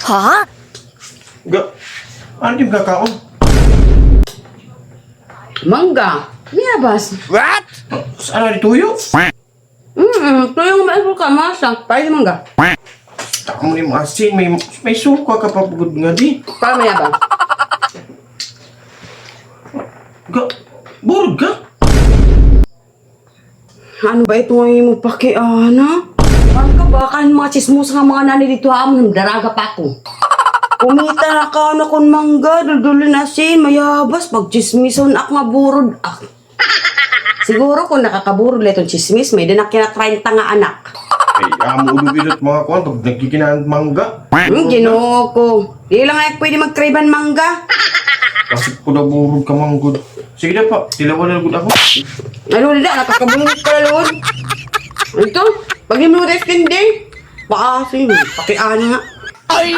Ha? Ano yung kakaon? Mangga. Miyabas. What? Saan na tuyo? Tuyo nga maasol ka, masa. Paano mangga? Tama mo yung asin, may suka ka pa pagod nga di. Paano miyabas? Burog ka? Ano ba ito ngayon mo pakiana? Ano ka ba? Kan mga chismosa nga mga nani dito hamon, daraga pa ako. Kumita na ka na kon mangga, dudulin asin, mayabas, pag chismison ak nga burod ak. Siguro kung nakakaburod na itong chismis, may dinak kina 30 nga anak. Ay, amo ulubidot mga kuwan pag nagkikinaan mangga. Ginoo ko. Di lang ay pwede mag-crayban mangga. Kasi ko na burog ka manggod. Sige na pa, tilawan na gud ako. Ano nila, nakakabungit ka na loon. Ito, pag yung mga hindi, paasin, pakiana nga. Ay,